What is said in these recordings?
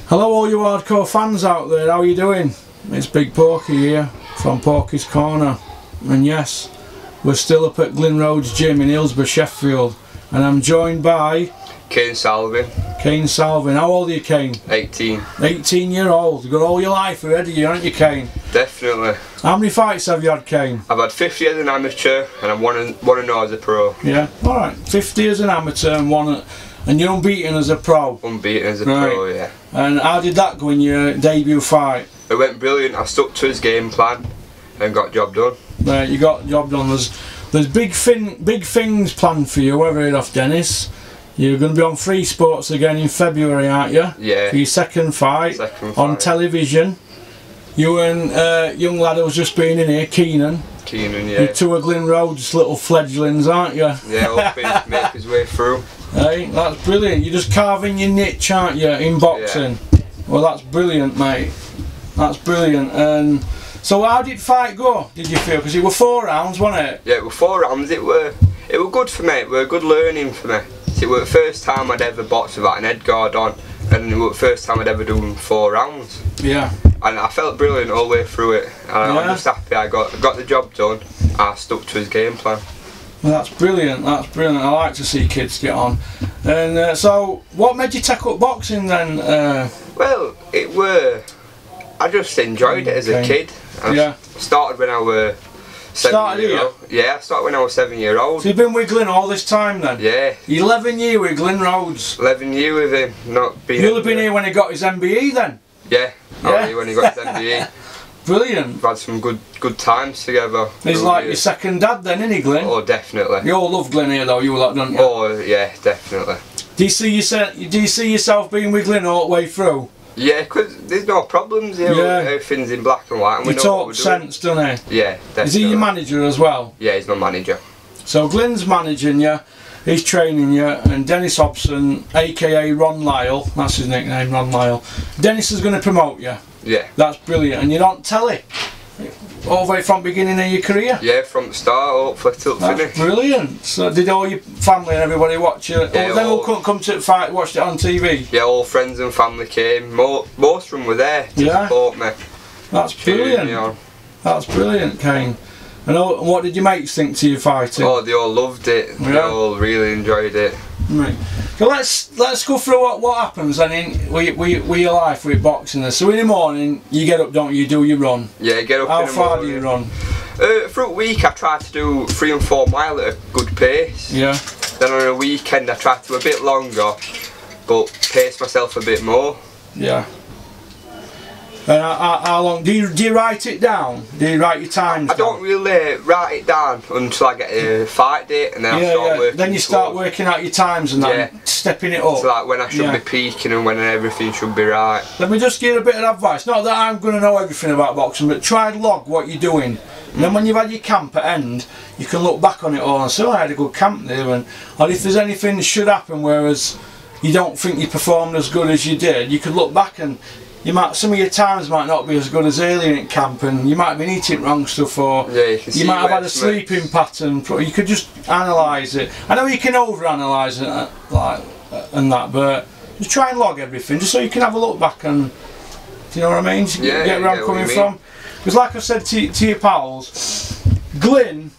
Hello all you hardcore fans out there, how are you doing? It's Big Porky here from Porky's Corner, and yes, we're still up at Glyn Rhodes Gym in Hillsborough, Sheffield, and I'm joined by Kane. Kane Salvin. How old are you, Kane? 18. 18-year-old. You've got all your life already, aren't you, Kane? Definitely. How many fights have you had, Kane? I've had 50 as an amateur and I've won and know as a pro. Yeah, alright. 50 as an amateur and one, and you're unbeaten as a pro. Unbeaten as a pro, yeah. And how did that go in your debut fight? It went brilliant. I stuck to his game plan and got job done. Right, you got job done. There's big things planned for you, whether it off Dennis. You're going to be on Free Sports again in February, aren't you? Yeah. For your second fight on television. You and young lad who's just been in here, Kane. Kane, yeah. You're two of Glyn Rhodes' little fledglings, aren't you? Yeah, hoping to make his way through. Hey, that's brilliant. You're just carving your niche, aren't you, in boxing? Yeah. Well, that's brilliant, mate. That's brilliant. And so, how did fight go? Did you feel? Because it were 4 rounds, wasn't it? Yeah, it were 4 rounds. It were good for me. It were good learning for me. It was the first time I'd ever boxed without an head guard on, and it was the first time I'd ever done 4 rounds. Yeah. And I felt brilliant all the way through it. And I'm just happy I got the job done. I stuck to his game plan. Well, that's brilliant. That's brilliant. I like to see kids get on. And so, what made you take up boxing then? Well, I just enjoyed it as a kid. I started when I was 7 years old. Yeah, I started when I was 7 years old. So you've been with Glyn all this time then? Yeah. 11 years with Glyn Rhodes. 11 years with him, not being. You'll have been here when he got his MBE then? Yeah, I was here when he got his MBE. Brilliant. We've had some good times together. He's like your second dad then, isn't he, Glyn? Oh, definitely. You all love Glyn here though, you lot, don't you? Oh, yeah, definitely. Do you see yourself being with Glyn all the way through? Yeah, because there's no problems here. Yeah. Everything's in black and white. And we talk sense, doesn't he? Yeah, definitely. Is he your manager as well? Yeah, he's my manager. So Glyn's managing you, he's training you, and Dennis Hobson, aka Ron Lyle, that's his nickname, Ron Lyle. Dennis is going to promote you. Yeah. That's brilliant. And you're on telly all the way from beginning of your career? Yeah, from the start, hopefully till finish. That's brilliant. So did all your family and everybody watch it? Yeah, they all couldn't come to the fight, watched it on TV? Yeah, all friends and family came. Most of them were there to support me. That's brilliant. That's brilliant, Kane. And what did your mates think to your fighting? Oh, they all loved it. They all really enjoyed it. Right. So let's go through what happens then with your life with boxing. So in the morning you get up, don't you? Do your run? Yeah, get up. How far do you run? Through the week I try to do 3 and 4 mile at a good pace. Yeah. Then on a weekend I try to do a bit longer, but pace myself a bit more. Yeah. And how long do you write it down? Do you write your times down? I don't really write it down until I get a fight date, and then I start working. Then you start working out your times and that, stepping it up. So like when I should be peaking and when everything should be right. Let me just give you a bit of advice. Not that I'm going to know everything about boxing, but try and log what you're doing. And then when you've had your camp at end, you can look back on it all and say, oh, I had a good camp there. Or if there's anything that should happen, whereas you don't think you performed as good as you did, you could look back and some of your times might not be as good as earlier in camp, and you might have been eating wrong stuff, or you might have had a sleeping pattern. You could just analyse it. I know you can over-analyse it and that, but just try and log everything, just so you can have a look back and, do you know what I mean? Get where I'm coming from. Because like I said to your pals, Glyn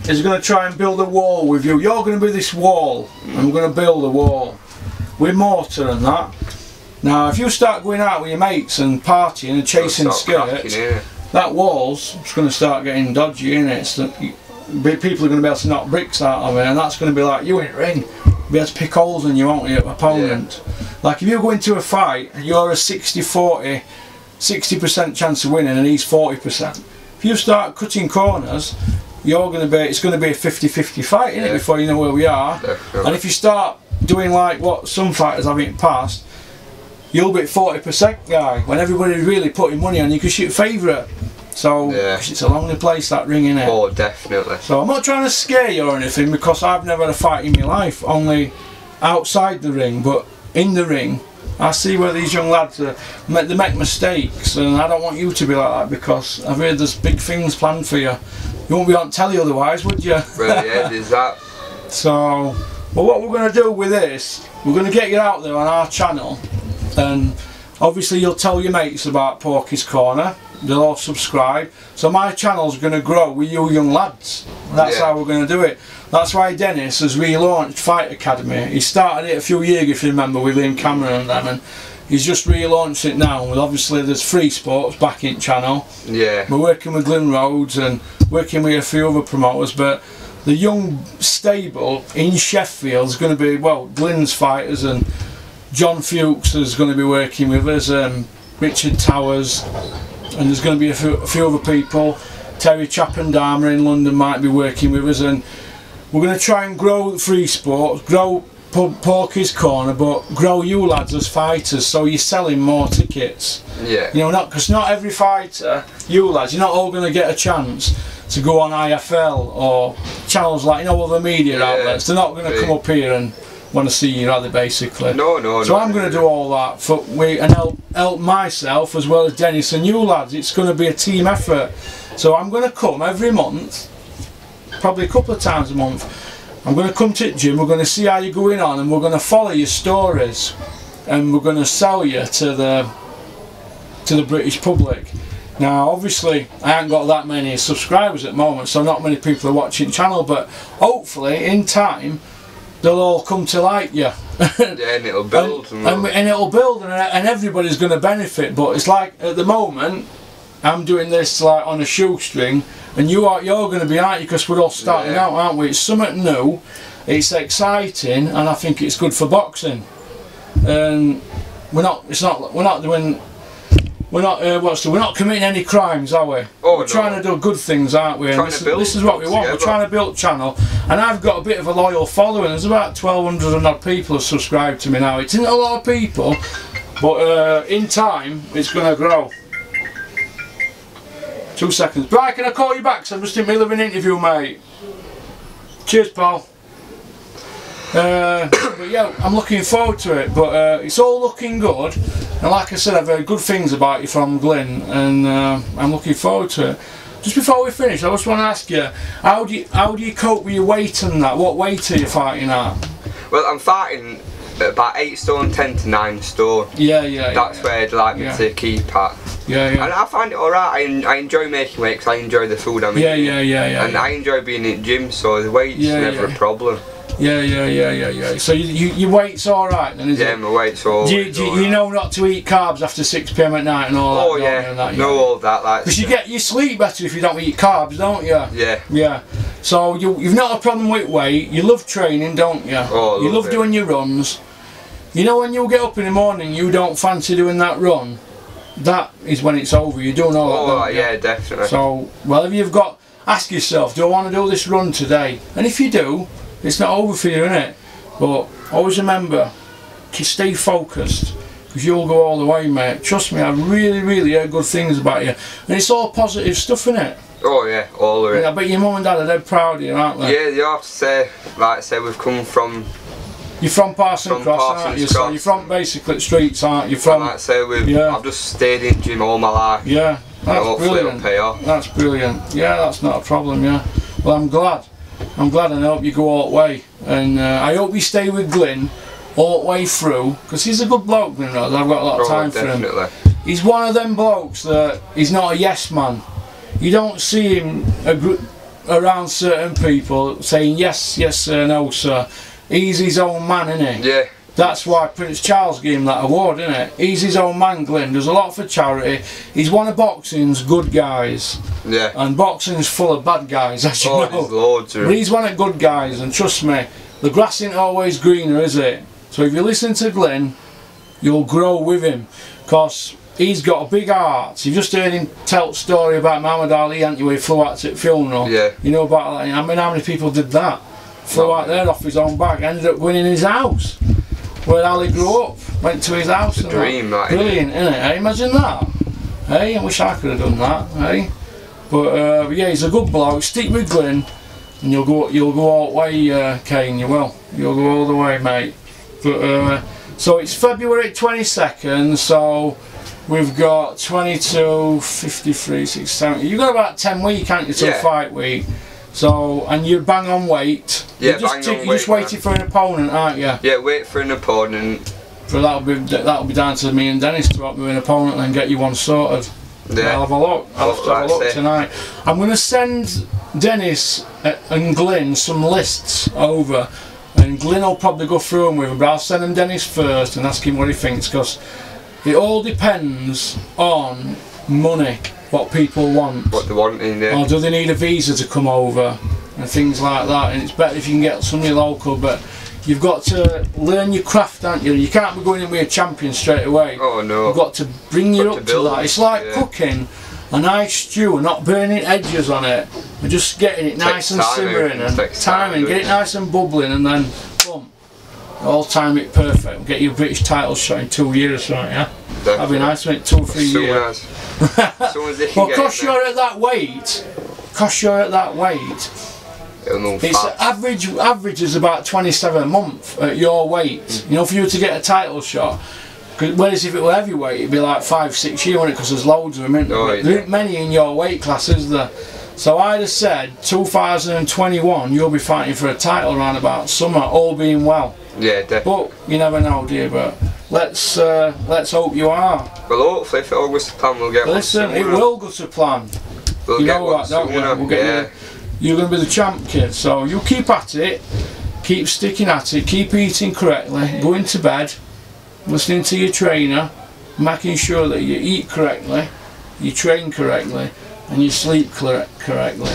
is going to try and build a wall with you. You're going to be this wall, and I'm going to build a wall with mortar and that. Now, if you start going out with your mates and partying and chasing skirts, that wall's just going to start getting dodgy, innit? People are going to be able to knock bricks out of it, and that's going to be like you in the ring. You'll be able to pick holes in you, won't you, opponent? Yeah. Like if you go into a fight, you're a 60-40, 60% chance of winning, and he's 40%. If you start cutting corners, it's going to be a 50-50 fight, innit, before you know where we are. Definitely. And if you start doing like what some fighters have in the past, you'll be 40% guy when everybody's really putting money on you because you're favourite. So it's a lonely place, that ring, innit? Oh, definitely. So I'm not trying to scare you or anything, because I've never had a fight in my life, only outside the ring, but in the ring I see where these young lads they make mistakes, and I don't want you to be like that, because I've heard there's big things planned for you. You won't be on telly otherwise, would you? Well, yeah, there's that. So, well, what we're going to do with this we're going to get you out there on our channel, and obviously you'll tell your mates about Porky's Corner. They'll all subscribe. So my channel's going to grow with you young lads. That's how we're going to do it. That's why Dennis has relaunched Fight Academy. He started it a few years ago, if you remember, with Liam Cameron and them, and he's just relaunched it now. And obviously there's Free Sports backing channel. Yeah. We're working with Glyn Rhodes and working with a few other promoters, but the young stable in Sheffield is going to be, well, Glyn's fighters, and John Fuchs is going to be working with us, Richard Towers, and there's going to be a few other people. Terry Chappendama in London might be working with us, and we're going to try and grow Free Sports, grow Porky's Corner, but grow you lads as fighters, so you're selling more tickets. Yeah. You know, because not every fighter, you lads, you're not all going to get a chance to go on IFL or channels like, you know, other media outlets. They're not going to come up here and want to see you, are they, basically? No. So I'm going to do all that for and help myself as well as Dennis and you lads. It's going to be a team effort. So I'm going to come every month, probably a couple of times a month. I'm going to come to the gym, we're going to see how you're going on, and we're going to follow your stories, and we're going to sell you to the British public. Now obviously I haven't got that many subscribers at the moment, so not many people are watching the channel, but hopefully in time they'll all come to like you. And it'll build. and it'll build, and everybody's going to benefit. But it's like at the moment I'm doing this like on a shoestring, and you're going to be, aren't you, because we're all starting out, aren't we? It's something new, it's exciting, and I think it's good for boxing. And we're not committing any crimes, are we? We're trying to do good things, aren't we? And this is what we want. We're trying to build a channel, and I've got a bit of a loyal following. There's about 1,200 and odd people who subscribe to me now. It isn't a lot of people, but in time it's going to grow. 2 seconds. Brian, can I call you back? Because I'm just in the middle of an interview, mate. Cheers, pal. But yeah, I'm looking forward to it, but it's all looking good, and like I said, I've heard good things about you from Glyn, and I'm looking forward to it. Just before we finish, I just want to ask you, how do you cope with your weight and that? What weight are you fighting at? Well, I'm fighting at about 8 stone 10 to 9 stone. That's where I'd like me to keep at. And I find it alright. I enjoy making weight because I enjoy the food I'm eating. And I enjoy being in the gym, so the weight's never a problem. So your weight's alright then, is it? Yeah, my weight's alright. You know not to eat carbs after 6 PM at night and all that? Oh yeah, know all that. Because you sleep better if you don't eat carbs, don't you? Yeah. So you've not a problem with weight, you love training, don't you? Oh, you love doing your runs. You know, when you get up in the morning you don't fancy doing that run, that is when it's over. You're doing all that, yeah, definitely. So, whatever you've got, ask yourself, do I want to do this run today? And if you do, it's not over for you, innit? But always remember to stay focused, because you'll go all the way, mate. Trust me, I really heard good things about you, and it's all positive stuff, innit? Oh yeah, all of it. I bet your mum and dad are dead proud of you, aren't they? Yeah, you have to say, like I said, we've come from. You're from Parsons Cross, aren't you? So you're from basically the streets, aren't you? From, like I say, I've just stayed in gym all my life. Yeah, that's brilliant. Pay off. That's brilliant. Yeah, that's not a problem. Yeah. Well, I'm glad, and I hope you go all the way, and I hope you stay with Glyn all the way through, because he's a good bloke, Glyn Rhodes. I've got a lot of time for him. He's one of them blokes that he's not a yes man. You don't see him around certain people saying yes sir, no sir. He's his own man, isn't he? Yeah. That's why Prince Charles gave him that award, isn't it? He's his own man, Glyn. Does a lot for charity. He's one of boxing's good guys. Yeah. And boxing's full of bad guys, as you know. There's loads of them. But he's one of good guys, and trust me, the grass ain't always greener, is it? So if you listen to Glyn, you'll grow with him, because he's got a big heart. You've just heard him tell the story about Muhammad Ali, haven't you, where he flew out to the funeral? Yeah. You know about that? I mean, how many people did that? Flew out there off his own back, ended up winning his house where Ali grew up, went to his house. It's a dream, that. Brilliant, isn't it? Hey, imagine that. Hey, I wish I could have done that. Hey, but yeah, he's a good bloke. Stick with Glyn, and you'll go all the way, Kane. You will. You'll go all the way, mate. But so it's February 22nd. So we've got 22, 53, 6, 70. You've got about 10 weeks, haven't you, till fight week. So, and you're bang on weight. Yeah, you're just waiting for an opponent, aren't you? Yeah, wait for an opponent. So that'll be down to me and Dennis to help me with an opponent and get you one sorted. Yeah. I'll have a look. I'll have to have a look tonight. I'm going to send Dennis and Glyn some lists over, and Glyn will probably go through them with him, but I'll send him Dennis first and ask him what he thinks, because it all depends on money, what people want. What they want in there. Or do they need a visa to come over and things like that, and it's better if you can get somebody local, but you've got to learn your craft, aren't you? You can't be going in with a champion straight away. Oh no. You've got to bring you up to that. It's like cooking a nice stew, not burning edges on it, but just getting it nice and simmering and timing, get it nice and bubbling, and then boom, all time it perfect. Get your British title shot in 2 years, right? Yeah, that'd be nice, wouldn't it? 2 or 3 years. Well, cause you're at that weight. It's average is about 27 a month at your weight. You know, for you to get a title shot. Whereas if it were heavyweight, it'd be like 5-6 years, wouldn't it? Because there's loads of them, isn't there? There ain't many in your weight class, is there? So I'd have said 2021, you'll be fighting for a title around about summer, all being well. Yeah, definitely. But you never know, dear. But let's hope you are. Well, hopefully, if it all goes to plan, we'll get one. Listen, it will go to plan. We'll you get know one that, don't you? We'll get you. You're going to be the champ, kid. So you keep at it, keep sticking at it, keep eating correctly, going to bed, listening to your trainer, making sure that you eat correctly, you train correctly, and you sleep correctly.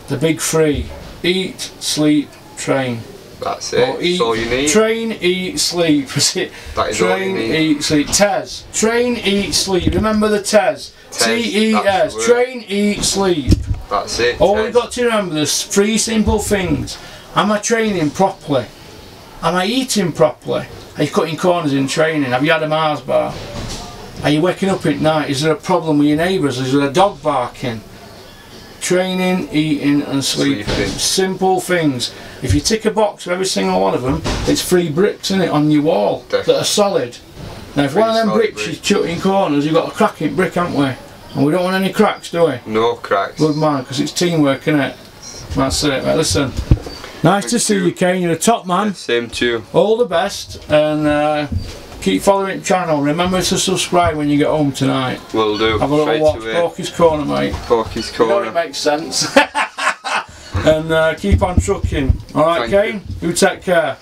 The big three: eat, sleep, train. That's it. That's all you need. Train, eat, sleep. That is train, all you need. Eat, sleep. TES. Train, eat, sleep. Remember the TES. TES. Train, eat, sleep. That's it. All you've got to remember, there's 3 simple things. Am I training properly? Am I eating properly? Are you cutting corners in training? Have you had a Mars bar? Are you waking up at night? Is there a problem with your neighbours? Is there a dog barking? Training, eating and sleeping. Simple things. If you tick a box for every single one of them, it's 3 bricks in it on your wall that are solid. Now if one of them bricks is cutting corners, you've got a cracking brick, haven't we? And we don't want any cracks, do we? No cracks. Good man, because it's teamwork, isn't it? That's it, mate. Listen, nice to see you, Kane. You're a top man. Yeah, same to you. All the best, and keep following the channel. Remember to subscribe when you get home tonight. Will do. Have a little watch Porky's Corner, mate. Porky's Corner. You know it makes sense. And keep on trucking. Alright, Kane? You take care.